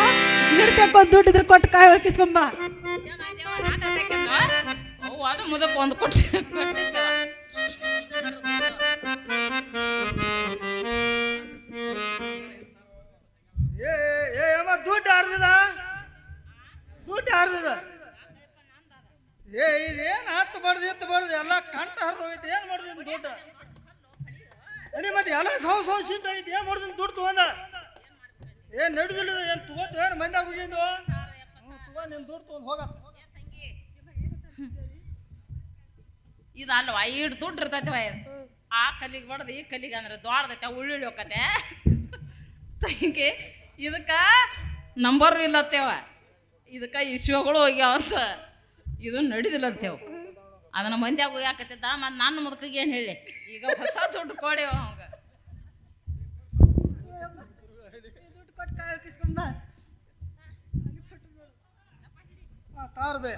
ನಡ್ತಕ್ಕ ದುಡ್ಡು ಇದ್ರೆ ಕೊಟ್ಟು ಕಾಯಿ ಹೊಳ್ಕಿಸ್ಕೊಂಬ ಅವು ಅದು ಮುದಕ್ಕೆ ಒಂದು ಕೊಟ್ಟಿದ್ದೇವ. ಏ ಏ ಅಮ್ಮ, ದುಡ್ಡು ಯಾರ್ದಿದ? ದುಡ್ಡು ಯಾರ್ದಿದ? ಏ ಇದೇನ್ ಹತ್ತು ಬಡ್ದು ಎಲ್ಲ ಕಂಟ ಹರಿದು ಹೋಗೈತಿ. ಏನ್ ಮಾಡ್ದಿನ್ ದುಡ್ಡು? ಅರಿ ಮತ್ತೆ ಎಲ್ಲ ಸಾವು ಸಿಂಟ್ ಆಗೈತಿ. ಏನ್ ಮಾಡ್ದಿನ್ ದುಡ್ಡು ತಗೊಂಡ? ಏನ್ ನಡುದಿಲ್ಲ, ಏನ್ ತಗೋತು? ಏನ್ ಮಂದಾಗ ಹೋಗಿದ್ದು? ತಗೋ ನಿನ್ ದುಡ್ಡು ತಗೊಂಡ್ ಹೋಗ. ಇದು ಅಲ್ವಾ, ಈಡ್ ದುಡ್ಡು ಇರ್ತೈತಿ ಆ ಕಲ್ಲಿಗೆ ಬಡ್ದು ಈ ಕಲ್ಲಿಗೆ ಅಂದ್ರೆ ದ್ವಾಡ್ದೈತೆ, ಉಳ್ಳುಳ್ಳಿ ಹೋಗತ್ತೆ. ತಂಗಿ, ಇದಕ್ಕ ನಂಬರ್ ಇಲ್ಲತ್ತೇವ, ಇದಕ್ಕ ಇಸ್ವಿಗಳು ಹೋಗ್ಯಾವಂತ, ಇದು ನಡಿದಿಲ್ಲಂತೇವ್. ಅದನ್ನ ಮಂದ್ಯಾಗ ಹೋಗ್ಯಾಕತ್ತಿದ್ದ. ಮತ್ತು ನನ್ನ ಮುದುಕಿಗೆ ಏನು ಹೇಳಿ, ಈಗ ಹೊಸ ದುಡ್ಡು ಕೊಡೇವ ಅವಂಗ. ದುಡ್ಡು ಕೊಟ್ಟು ಕಾಯಿ ಹೊಳ್ಕಿಸ್ಕೊಂಬ ತಾರ್ಬೆ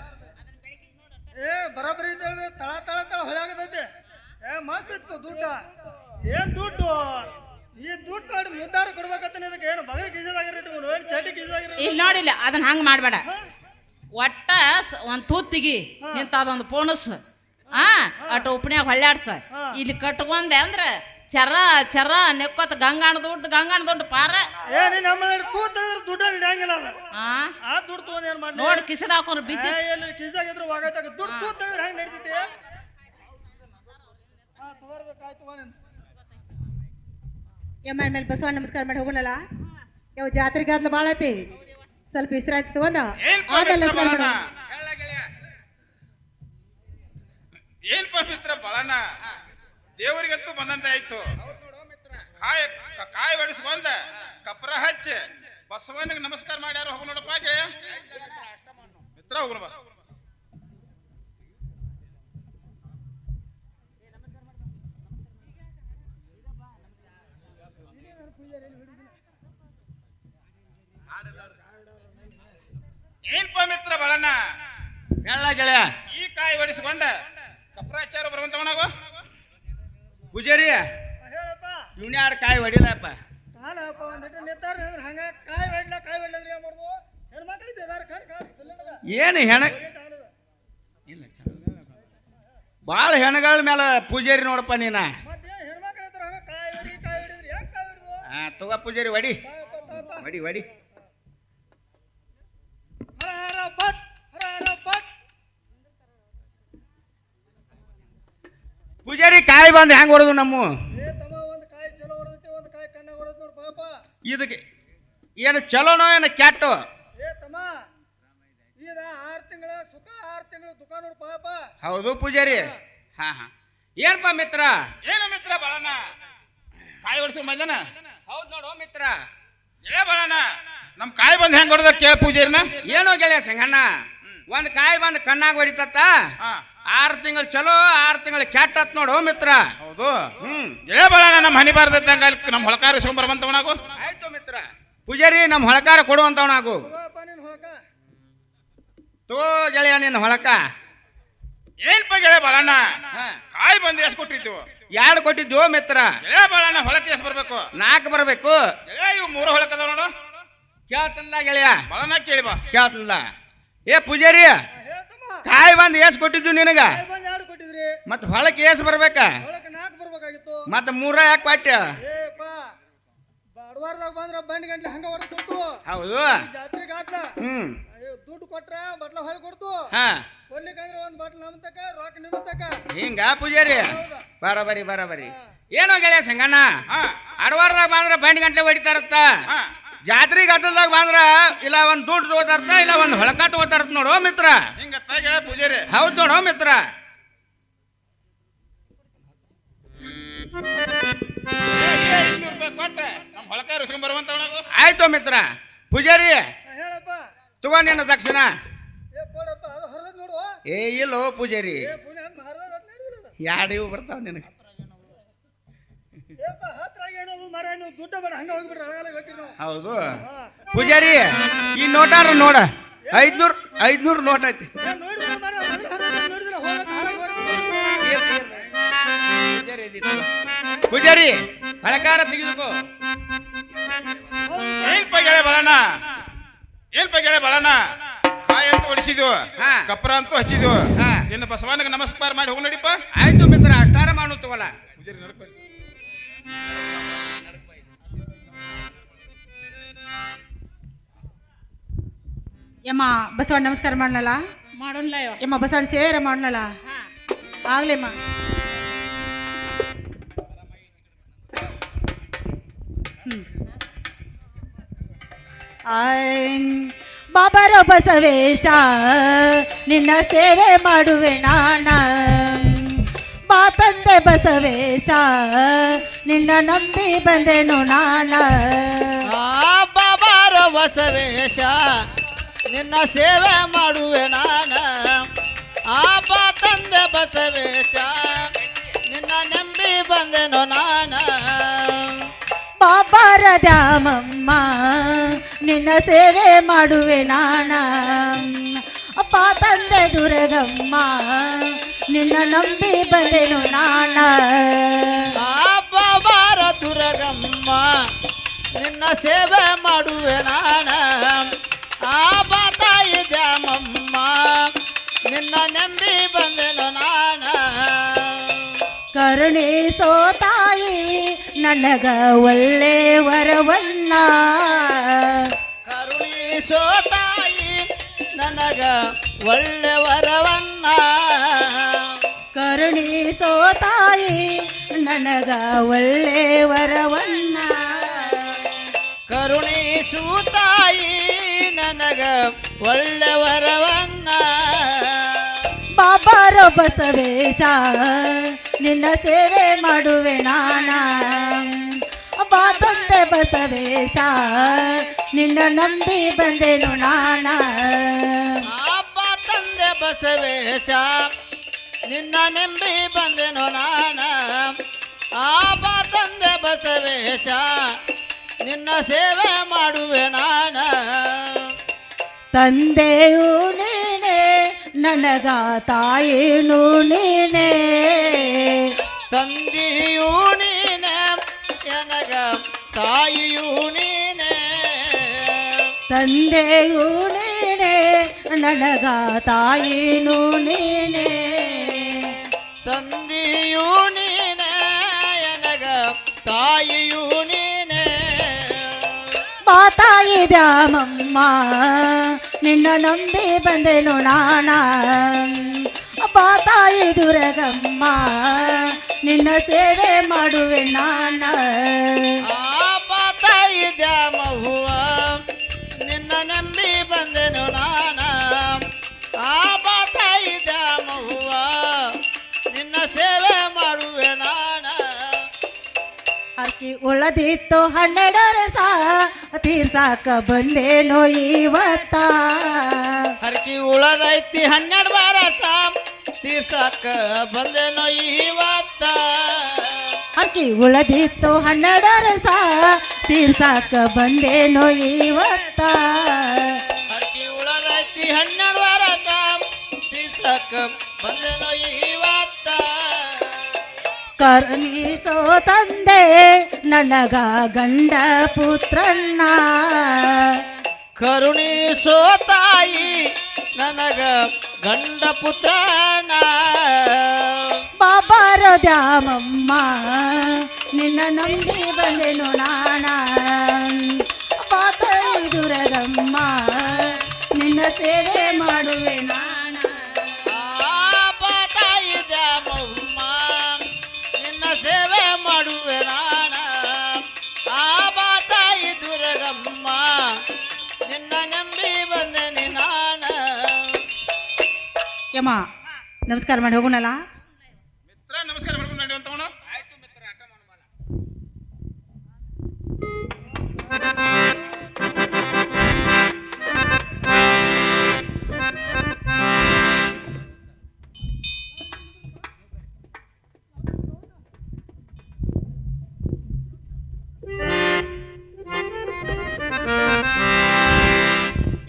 ಏ ಬರಾಬರಿ ಇದ್ದೇವೆ. ತಳ ತಳ ತಳ ಹೊಳಾಗತೈತೆ. ಏ ಮಸ್ತ್ ಇತ್ತು ದುಡ್ಡ. ಏನ್ ದುಡ್ಡು? ಈ ದುಡ್ಡು ಮಾಡಿ ಮುದ್ದಾರ ಕೊಡ್ಬೇಕಂತ ಇದಕ್ಕೆ ಏನು ಬಗಲ ಕಿಸದಾಗಿರ ಇಟ್ಕೊಂಡು ಏನು ಚಟಿ ಕಿಸದಾಗಿರ? ಇಲ್ಲಿ ನೋಡಿಲ್ಲ, ಅದನ್ನ ಹಂಗೆ ಮಾಡಬೇಡ. ಒಟ್ಟ ಒಂದು ತೂತಿಗಿ ನಿಂತ ಅದೊಂದು ಪೋಣಸ್ ಅಟ್ಟು ಉಪ್ಪನ್ಯಾಗ ಹೊಳ್ಯಾಡ್ಸ, ಇಲ್ಲಿ ಕಟ್ಕೊಂಡೆ ಅಂದ್ರೆ ಚರ ಚರ ನೆಕ್ಕೋತ ಗಂಗಾಣ ದುಡ್ಡು ಪಾರ. ಏ ನೀನ್ ನಮ್ಮಲ್ಲಿ ತೂತ ದುಡ್ಡ ಹಿಡಿಯಂಗಿಲ್ಲ ಅದ. ಆ ದುಡ್ಡು ತಗೊಂಡ್ ಏನ್ ಮಾಡ್ಲಿ? ನೋಡಿ ಕಿಸದ ಹಾಕೊಂಡ್ರೆ ಬಿದ್ದಿ. ಎಲ್ಲಿ ಕಿಸದಾಗಿದ್ರು ವಾಗಾಯ್ತಾಗ ದುಡ್ಡು ತೂತ ತೆಗೆದ್ರೆ ಹೆಂಗ್ ನಡೀತೈತಿ? ತಗೋರ್ಬೇಕಾಯ್ತು ನಿಂದು. ಯಮ್ಮ ಮೇಲೆ ಬಸವಣ್ಣ ನಮಸ್ಕಾರ ಮಾಡಿ ಹೋಗೋಣಲ್ಲ. ಯಾವ ಜಾತ್ರೆಗೆ ಆದ್ಲ ಭಾಳ ಐತಿ, ಸ್ವಲ್ಪ ವಿಶ್ರಾಂತಿ ತಗೊಂಡ ಆಮೇಲೆ ನಮಸ್ಕಾರ ಮಾಡು. ಏನ್ ಪವಿತ್ರ ಬಳನ ದೇವರಿಗಂತೂ ಬಂದಂತ ಆಯ್ತು. ಕಾಯಿ ಹೊಡಿಸ್ಕೊಂಡ ಕಪ್ರ ಹಚ್ಚಿ ಬಸವನಿಗೆ ನಮಸ್ಕಾರ ಮಾಡ್ಯಾರ. ಹೋಗ ನೋಡಪ್ಪ ಗೆಳೆಯ ಮಿತ್ರ, ಹೋಗೋಣ ಬಾ. ಏನ್ಪ ಮಿತ್ರ ಬಳನ ಹೇಳ ಗೆಳೆಯ. ಈ ಕಾಯಿ ಹೊಡಿಸ್ಕೊಂಡ ಕಪ್ರಾಚಾರ ಬರುವಂತವನಾಗೋ ಪೂಜಾರಿ, ಹೇಳಪ್ಪ. ಇವ್ನ ಯಾರು ಕಾಯಿ ಹೊಡಿಲಪ್ಪ? ತಾನಪ್ಪ ಒಂದಿಟ್ಟು ನಿಂತಾರ ಅಂದ್ರೆ ಹಂಗ ಕಾಯಿ ಹೊಡ್ಲಿದ್ರೆ ಏನ್ ಮಾಡುದು? ಹೆಣ್ಮಕ್ಳಿದ್ದೆ ಅದಾರ ಕಣ್ ಏನು ಹೆಣ ಇಲ್ಲ, ಭಾಳ ಹೆಣಗಳ ಮೇಲೆ ಪೂಜಾರಿ ನೋಡಪ್ಪ ನೀನ. ಮತ್ತೆ ಹೆಣ್ಮಕ್ಳ ಇದ್ರ ಹಂಗ ಕಾಯಿ ಹೊಡಿದ್ರಿ ಯಾಕೆ ಕಾಯಿ ಹೊಡಿದು? ತಗೋ ಪೂಜಾರಿ, ಹೊಡಿ ತಾಯಪ್ಪ. ಹೊಡಿ. ಹರ ಪಟ್ ಪೂಜಾರಿ, ಕಾಯಿ ಬಂದು ಹೆಂಗ್ ಹೊಡೆದು ನಮ್ಮ? ಏ ತಮ್ಮ, ಒಂದು ಕಾಯಿ ಚಲೋ ಹೊಡೆದೈತಿ, ಒಂದು ಕಾಯಿ ಕಣ್ಣ ಹೊಡೆದ್ ನೋಡು ಪಾಪ. ಇದಕ್ಕೆ ಏನು ಚಲೋನೋ ಏನು ಕೆಟ್ಟು? ಏ ತಮ್ಮ, ಈಗ 6 ತಿಂಗಳ ಸುಖ, 6 ತಿಂಗಳ ದುಃಖ ನೋಡು ಪಾಪ. ಹೌದು ಪೂಜಾರಿ. ಹಾ ಏನಪ್ಪ ಮಿತ್ರ? ಏನು ಮಿತ್ರ ಬಳನ ಕಾಯಿ ಹೊಡಿಸೋ ಮಜನ? ಹೌದು ನೋಡು ಮಿತ್ರ. ಏ ಬಳನ ನಮ್ ಕಾಯಿ ಬಂದ್ ಹೆಂಗ್ ಹೊಡೆದ ಕೇಳ ಪೂಜಾರಿನ. ಏನೋ ಗೆಳೆಯ ಸಂಗಣ್ಣ, ಒಂದು ಕಾಯಿ ಬಂದು ಕಣ್ಣಾಗ ಹೊಡಿತತ್ತ. 6 ತಿಂಗಳು ಚಲೋ, 6 ತಿಂಗಳು ಕೆಟ್ಟತ್ ನೋಡು ಮಿತ್ರ. ಹೌದು. ಏ ಬಳನ ನಮ್ಮ ಹನಿ ಬಾರ್ದಂಗ ನಮ್ಮ ಹೊಳಕಾರ ಇಸ್ಕೊಂಡ್ ಬರುವಂತವನಾಗು. ಆಯ್ತು ಮಿತ್ರ. ಪೂಜಾರಿ, ನಮ್ಮ ಹೊಳಕಾರ ಕೊಡುವಂತವನಾಗು. ತಗೋಪ್ಪ ನೀನ್ ಹೊಳಕ. ತೋ ಗೆಳೆಯ ನಿನ್ನ ಹೊಳಕ. ಏನ್ಪ ಗೆಳೆ ಬಳಣ್ಣ, ಕಾಯಿ ಬಂದು ಎಸ್ ಕೊಟ್ಟಿತ್ತು? 2 ಕೊಟ್ಟಿದ್ವು ಮಿತ್ರ. ಗೆಳೆ ಬಳಣ್ಣ ಹೊಳಕ್ಕೆ ಎಸ್ ಬರ್ಬೇಕು? 4 ಬರಬೇಕು. ಗೆಳೆ ಇವು 3 ಹೊಳಕದ ನೋಡು. ಕೇಳ್ತಿಲ್ಲ ಗೆಳೆಯ, ಬಳನ ಕೇಳಿ ಬಾ. ಕೇಳ್ತಿಲ್ಲ. ಏ ಪೂಜಾರಿ, ಹೇಳ್ತಮ್ಮ, ಕಾಯಿ ಬಂದು ಏಸ್ ಕೊಟ್ಟಿದ್ವು ನಿನಗ? ಕಾಯಿ ಬಂದ್ 2 ಕೊಟ್ಟಿದ್ರಿ, ಮತ್ ಹೊಳಕ್ಕೆ ಏಸ್ ಬರ್ಬೇಕ? ಹೊಳಕ 4 ಬರ್ಬೇಕಾಗಿತ್ತು. ಮತ್ 3 ಯಾಕೆ ಕೊಟ್ಟ? ಏಪ್ಪ, ಬಡವಾರದಾಗ ಬಂದ್ರ ಬಂಡಿ ಗಂಟ್ಲೆ ಹಂಗ ಹೊಡೆದ್ ಕೊಡ್ತು. ಹೌದು. ಜಾತ್ರೆಗೆ ಆತ ದುಡ್ಡು ಕೊಟ್ರ ಬಟ್ಲ ಹೊಳ್ ಕೊಡ್ತು ಹಾ ಕೊಡ್ಲಿಕ್ಕಂದ್ರೆ ಒಂದ್ ಬಟ್ಲ ನಮ್ ತಕ ರೊಕ್ಕ ನಿಮ್ಮ ತಕ ಹಿಂಗ ಪೂಜಾರಿ ಹೌದಾ ಬರಬರಿ ಏನೋ ಗೆಳೆಯ ಸಂಗಣ್ಣ ಅಡವಾರದಾಗ ಬಂದ್ರ ಬಂಡಿ ಗಂಟೆ ಹೊಡಿತಾರತ್ತ ಜಾತ್ರೆ ಗದ್ದಲ್ದಾಗ ಬಂದ್ರ ಇಲ್ಲ ಒಂದ್ ದುಡ್ಡು ತಗೋತಾರತ್ತ ಇಲ್ಲ ಒಂದ್ ಹೊಳಕ ತಗೋತಾರತ್ ನೋಡು ಮಿತ್ರ ಹಿಂಗತ್ತ ಗೆಳೆಯ ಪೂಜಾರಿ ಹೌದ್ ನೋಡು ಮಿತ್ರ 200 ರೂಪಾಯಿ ಕೊಟ್ಟ ನಮ್ಮ ಹೊಳಕ ರುಸ್ಕೊಂಡ್ ಬರುವಂತ ಆಯ್ತು ಮಿತ್ರ ಪೂಜಾರಿ ಹೇಳಪ್ಪ ತಗೋ ನಿನ್ನ ದಕ್ಷಿಣ ಏ ಕೊಡಪ್ಪ ಅದು ಹರಿದ ನೋಡು ಏ ಇಲ್ಲೋ ಪೂಜಾರಿ ಏ ಪುಣ್ಯ ಹಂಗ ಹರಿದ ನಡೆದಿಲ್ಲ ಎರಡು ಇವು ಬರ್ತಾವ ನಿನಗೆ ಏಪ್ಪ ಹತ್ರ ಏನದು ಮರ ನೀವು ದುಡ್ಡ ಬೇಡ ಹಂಗ ಹೋಗ್ಬಿಟ್ರೆ ಅಳಗಾಲ ಹೋಗ್ತೀರಿ ನಾವು ಹೌದು ಪೂಜಾರಿ ಈ ನೋಟಾರ ನೋಡ 500 ನೋಟ್ ಐತಿ ನೋಡಿದ್ರ ಮರ ನೋಡಿದ್ರ ಹೋಗತ್ತ ಹಾಳಾಗಿ ಪೂಜಾರಿ ಹಳಕಾರ ತೆಗೆದುಕೋ ಏನ್ಪ ಗೆಳೆಯ ಬಲನ ಕಾಯಿ ಅಂತ ಹೊಡಿಸಿದ್ವು ಹಾ. ಕಪ್ರ ಅಂತೂ ಹಚ್ಚಿದ್ವು ಹಾ. ನಿನ್ನ ಬಸವನಿಗೆ ನಮಸ್ಕಾರ ಮಾಡಿ ಹೋಗಿ ನಡಿಪ್ಪ ಆಯ್ತು ಮಿತ್ರ ಅಷ್ಟಾರ ಮಾಡುತ್ತವಲ್ಲ ಪೂಜಾರಿ ನಡ್ಕೊಳ್ಳಿ ಯಮ್ಮ ಬಸವಣ್ಣ ನಮಸ್ಕಾರ ಮಾಡಲಲ್ಲ ಮಾಡೋಣ ಯಮ್ಮ ಬಸವಣ್ಣ ಸೇರ ಮಾಡಲಲ್ಲ ಆಗ್ಲೇಮ್ಮ ಬಾಬಾರೋ ಬಸವೇಶ ನಿನ್ನ ಸೇವೆ ಮಾಡುವೆ ನಾನ ಬಾ ತಂದೆ ಬಸವೇಶ ನಿನ್ನ ನಂಬಿ ಬಂದೆನು ನಾನ ಬಾಬಾರ ಬಸವೇಶ ನಿನ್ನ ಸೇವೆ ಮಾಡುವೆ ನಾನ ಆಪ ತಂದೆ ಬಸವೇಶ ನಿನ್ನ ನಂಬಿ ಬಂದೆನು ನಾನ ಬಾಬಾರ ದ್ಯಾಮಮ್ಮ ನಿನ್ನ ಸೇವೆ ಮಾಡುವೆ ನಾನ ಅಪ್ಪ ತಂದೆ ದುರ್ಗಮ್ಮ ನಿನ್ನ ನಂಬಿ ಬಂದೆನು ನಾನ ಬಾಬಾರ ದುರ್ಗಮ್ಮ ನಿನ್ನ ಸೇವೆ ಮಾಡುವೆ ನಾನ ಆಪ ತಾಯಿ ದ್ಯಾಮಮ್ಮ ನಿನ್ನ ನಂಬಿ ಬಂದೆನು ನಾನ ಕರುಣಿಸೋ ತಾಯಿ ನನಗ ಒಳ್ಳೆ ವರವನ್ನ ಕರುಣಿಸೋ ತಾಯಿ ನನಗ ಒಳ್ಳೆ ವರವನ್ನ ಕರುಣಿಸೋ ತಾಯಿ ನನಗ ಒಳ್ಳೆ ವರವನ್ನ ಕರುಣಿಸು ತಾಯಿ ನನಗ ಒಳ್ಳೆ ವರವನ್ನ ಬಾಬಾರೋ ಬಸವೇಶ ನಿನ್ನ ಸೇವೆ ಮಾಡುವೆ ನಾನ ಬಾ ತಂದೆ ಬಸವೇಶ ನಿನ್ನ ನಂಬಿ ಬಂದೆನು ನಾನ ಅಪ್ಪ ತಂದೆ ಬಸವೇಶ ನಿನ್ನ ನಂಬಿ ಬಂದೆನು ನಾನ ಆಪ ತಂದೆ ಬಸವೇಶ ನಿನ್ನ ಸೇವೆ ಮಾಡುವೆ ನಾನ ತಂದೆಯು ನೀನೆ ನನಗ ತಾಯಿನೂ ನೀನೆ ತಂದೆಯೂ ನೀನೆ ನನಗ ತಾಯಿಯೂ ನೀನೆ ತಂದೆಯು ನೀನೆ ನನಗ ತಾಯಿನೂ ನೀನೆ ತಂದೆಯೂ ನೀನೆ ನನಗ ತಾಯಿಯೂ ನೀನೆ ಬಾ ತಾಯಿ ದ್ಯಾಮಮ್ಮ ನಿನ್ನ ನಂಬಿ ಬಂದೆನು ನಾನ ಬಾ ತಾಯಿ ದುರ್ಗಮ್ಮ ನಿನ್ನ ಸೇವೆ ಮಾಡುವೆ ನಾನ ಆಪ ತಾಯಿ ದ್ಯಾಮವ್ವ ನಿನ್ನ ನಂಬಿ ಬಂದೆನು ನಾನ ಆಪ ತಾಯಿ ದ್ಯಾಮವ್ವ ನಿನ್ನ ಸೇವೆ ಮಾಡುವೆ ನಾನ ಅಕ್ಕಿ ಉಳದಿತ್ತು 12 ವರ್ಷ ತೀರ್ಸಾಕ ಬಂದೇನೋ ಇವತ್ತ ಹರಕಿ ಉಳದೈತಿ 12 ವರ್ಷ ತೀರ್ಸಾಕ ಬಂದೆನೋ ಇವತ್ತ ಅಕ್ಕಿ ಉಳದಿತ್ತು 12 ವರ್ಷ ತೀರ್ಸಾಕ ಬಂದೇನೋ ಇವತ್ತ ಹರಕಿ ಉಳದೈತಿ 12 ವರ್ಷ ತೀರ್ಸಾಕ ಬಂದೆನೋ ಇವತ್ತ ಕರುಣಿಸೋ ತಂದೆ ನನಗ ಗಂಡ ಪುತ್ರನ್ನ ಕರುಣಿಸೋ ತಾಯಿ ನನಗ ಗಂಡ ಪುತ್ರನ ಬಾಬಾರೋ ದ್ಯಾಮಮ್ಮ ನಿನ್ನ ನಂಬಿ ಬಂದೆನು ನಾನ ಬಾತಾಯಿ ದುರ್ಗಮ್ಮ ನಿನ್ನ ಸೇವೆ ಯಮ್ಮ ನಮಸ್ಕಾರ ಮಾಡಿ ಹೋಗೋಣಲ್ಲ. ಮಿತ್ರ ನಮಸ್ಕಾರ ಮಾಡ್ಕೊಂಡು ನಡೆಯುವಂತವನು.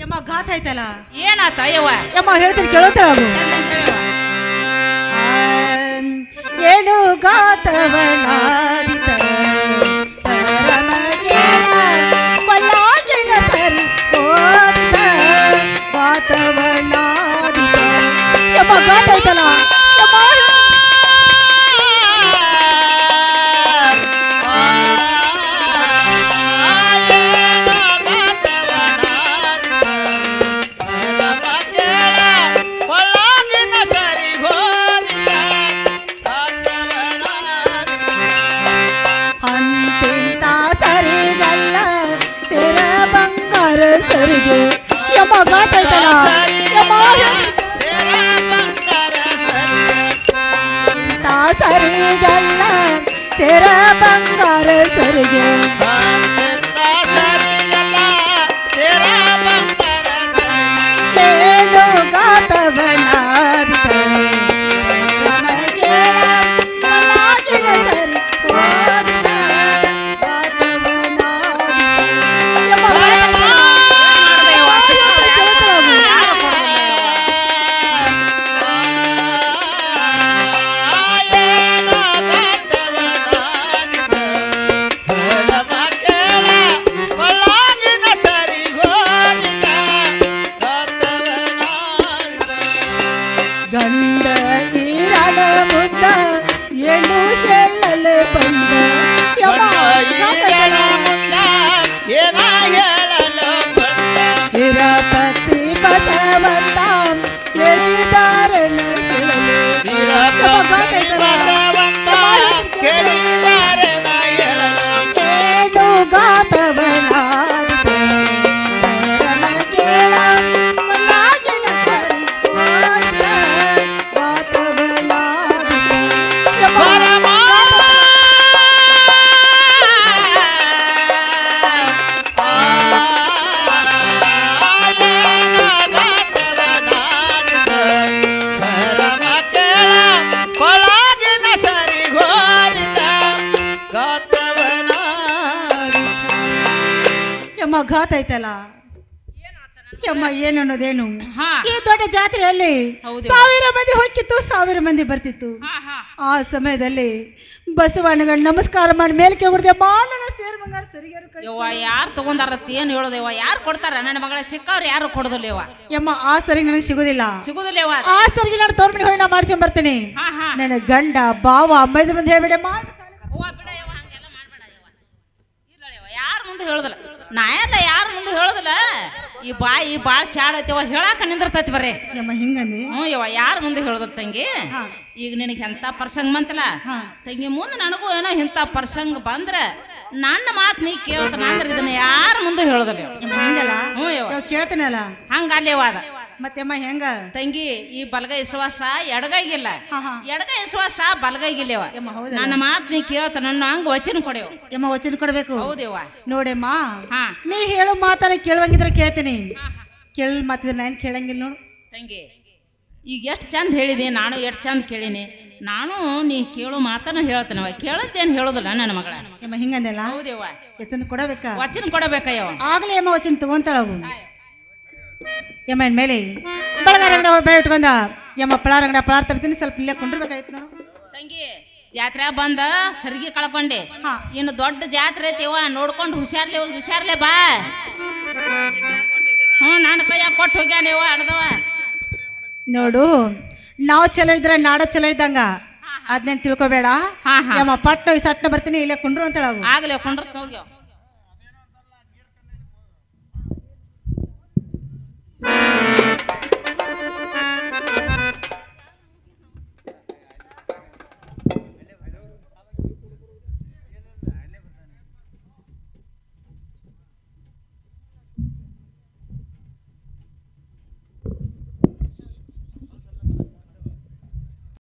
ಯಮ್ಮ ಘಾತ ಆಯ್ತಲ್ಲ. ಏನಾತ ಯವ್ವ? ಯಮ್ಮ ಹೇಳ್ತೀನಿ ಕೇಳುತ್ತಾಳು. ಏನು ಗಾತವನಾದಿತ ಕೊಲ್ಲಾಗಿನ ಸರಿ ಹೋದ ಗಾತವನಾದಿತ. ಯಮ್ಮ ಘಾತ ಆಯ್ತಲ್ಲ. ಸರಿಗೆ ಯಮ್ಮ ಘಾತ ಆಯ್ತಲ್ಲ. ಸರಿಗಲ್ಲ ಸೇರ ಬಂಗಾರ ಸರಿಗೆ ಏನು ಗಾತವನಾದಿತ ಗಂಡ ಈರಣ ಮುದ್ದ ಏನು ಹೇಳಲೆ ಬಂದ. ಇರಪತಿ ಬಸವಂತ ಕೇಳಿದಾರೆ ಏನು ಗಾತವನಾದಿತ ಯಮ್ಮ ಘಾತ ಆಯ್ತಲ್ಲ. ಯಮ್ಮ ಏನು ಅನ್ನೋದೇನು, ಹಾ. ಈ ದೊಡ್ಡ ಜಾತ್ರೆಯಲ್ಲಿ ಹೌದು. 1000 ಮಂದಿ ಹೋಗಿತ್ತು, 1000 ಮಂದಿ ಬರ್ತಿತ್ತು. ಆ ಸಮಯದಲ್ಲಿ ಬಸವಣ್ಣಗ ನಮಸ್ಕಾರ ಮಾಡಿ ಮೇಲ್ಕೆ ಹೊಡೆದೆ ಮಾಲನ ಸೇರ್ ಬಂಗಾರ ಸರಿಗಾರ ಯವ್ವ ಯಾರು ತಗೊಂಡಾರತ್ ಏನು ಹೇಳೋದೇವ? ಯಾರು ಕೊಡ್ತಾರ? ನನ್ನ ಮಗಳ ಚಿಕ್ಕವ್ರು ಯಾರು ಕೊಡೋದಿಲ್ಲ ಯವ್ವ. ಯಮ್ಮ ಆ ಸರಿಗೆ ನನಗೆ ಸಿಗೋದಿಲ್ಲ. ಸಿಗುದಿಲ್ಲ ಯವ್ವ. ಆ ಸರಿಗೆ ನಾನು ತೋರ್ ಮನೆಗೆ ಹೋಗಿ ನಾ ಮಾಡ್ಸ್ಕೊಂಡ್ ಬರ್ತೇನೆ. ಹಾ ಹಾ ನನ್ನ ಗಂಡ ಬಾವ 5 ಮಂದಿ ಹೇಳ್ಬೇಡ ಮಾಡಿ ಅವ್ವ ಬಿಡ ಯವ್ವ, ಹಂಗೆಲ್ಲ ಮಾಡ್ಬೇಡ ಯವ್ವ. ಇಲ್ಲ ಯವ್ವ, ಯಾರು ಮುಂದೆ ಹೇಳುದಿಲ್ಲ. ನಾ ಎಲ್ಲ ಯಾರು ಮುಂದೆ ಹೇಳುದಿಲ್ಲ. ಈ ಬಾಯಿ ಬಾಳ್ ಚಾಡ್ ಐತಿವ, ಹೇಳಾಕ ನಿಂದಿರ್ತೈತಿ ಬರ್ರಿ. ಯಮ್ಮ ಹಿಂಗಂದಿ. ಹ್ಞೂ ಯವ್ವ, ಯಾರು ಮುಂದೆ ಹೇಳುದಿಲ್ಲ ತಂಗಿ. ಹಾ. ಈಗ ನಿನಗೆ ಎಂತ ಪ್ರಸಂಗ ಬಂತಲ್ಲ ಹಾ. ತಂಗಿ, ಮುಂದೆ ನನಗೂ ಏನೋ ಇಂಥ ಪ್ರಸಂಗ ಬಂದ್ರೆ ನನ್ನ ಮಾತು ನೀ ಕೇಳ್ತಾನ ಅಂದ್ರೆ ಇದನ್ನ ಯಾರು ಮುಂದೆ ಹೇಳುದಿಲ್ಲ ಯವ್ವ. ಯಮ್ಮ ಹಿಂಗಲ್ಲ. ಹ್ಞೂ ಯವ್ವ, ಇವಾಗ ಕೇಳ್ತೇನಲ್ಲ. ಹಂಗ ಅಲ್ಲೇವಾದ ಮತ್ತೆಮ್ಮ ಹೆಂಗ ತಂಗಿ. ಈ ಬಲಗೈ ವಿಶ್ವಾಸ ಎಡಗೈಗಿಲ್ಲ, ಹಾ ಹಾ ಎಡಗೈ ವಿಶ್ವಾಸ ಬಲಗೈಗಿಲ್ಲವ. ಯಮ್ಮ ಹೌದಾ? ನನ್ನ ಮಾತು ನೀ ಕೇಳ್ತ ನನ್ನ ಹಂಗ ವಚನ ಕೊಡೆವ. ಯಮ್ಮ ವಚನ ಕೊಡ್ಬೇಕು. ಹೌದೇವ. ನೋಡಮ್ಮ, ಹಾ ನೀ ಹೇಳೋ ಮಾತನ್ನ ಕೇಳುವಂಗಿದ್ರೆ ಕೇಳ್ತೀನಿ, ಕೇಳ ಮಾತಿದ್ರೆ ನಾನು ಕೇಳಂಗಿಲ್ಲ ನೋಡು ತಂಗಿ. ಈಗ ಎಷ್ಟು ಚಂದ ಹೇಳಿದೆ, ನಾನು ಎಷ್ಟು ಚಂದ ಕೇಳೀನಿ. ನಾನು ನೀ ಕೇಳೋ ಮಾತನ್ನ ಹೇಳ್ತೇನವ, ಕೇಳದ್ದೇನು ಹೇಳೋದಿಲ್ಲ ನನ್ನ ಮಗಳ. ಯಮ್ಮ ಹಿಂಗಂದೆಲ್ಲ ಹೌದೇವ, ವಚನ ಕೊಡಬೇಕಾ? ವಚನ ಕೊಡಬೇಕಯ್ಯವ. ಆಗ್ಲೇ ಯಮ್ಮ ವಚನ ತಗೊಂತಾಳವು. ಯಮ್ಮ ಮೇಲೆ ಬಳಗಾರ ಅಂಗಡ ಹೋಗಿ ಬೇಡ ಇಟ್ಕೊಂಡ ಯಮ್ಮ ಪಳಾರ ಅಂಗಡ ಪಳಾರ್ ತರ್ತೀನಿ, ಸ್ವಲ್ಪ ಇಲ್ಲೇ ಕೊಂಡಿರ್ಬೇಕಾಯ್ತು ನಾನು. ತಂಗಿ ಜಾತ್ರೆ ಬಂದ ಸರಿಗೆ ಕಳ್ಕೊಂಡೆ. ಹಾ. ಇನ್ನು ದೊಡ್ಡ ಜಾತ್ರೆ ಐತಿವ, ನೋಡ್ಕೊಂಡು ಹುಷಾರ್ಲೆ ಬಾ. ನಾನು ಕೈಯಾಗ ಕೊಟ್ಟು ಹೋಗ್ಯಾನೇವ ಅಡ್ದವ. ನೋಡು, ನಾವು ಚಲೋ ಇದ್ರೆ ನಾಡ ಚಲೋ ಇದ್ದಂಗ, ಅದನ್ನೇನು ತಿಳ್ಕೊಬೇಡ. ಹಾ ಹಾ ಯಮ್ಮ ಪಟ್ಟ ಸಟ್ನ ಬರ್ತೀನಿ, ಇಲ್ಲೇ ಕುಂಡ್ರು ಅಂತೇಳವು. ಆಗ್ಲೇ ಕೊಂಡ್ರ ಹೋಗ್ಯಾವ.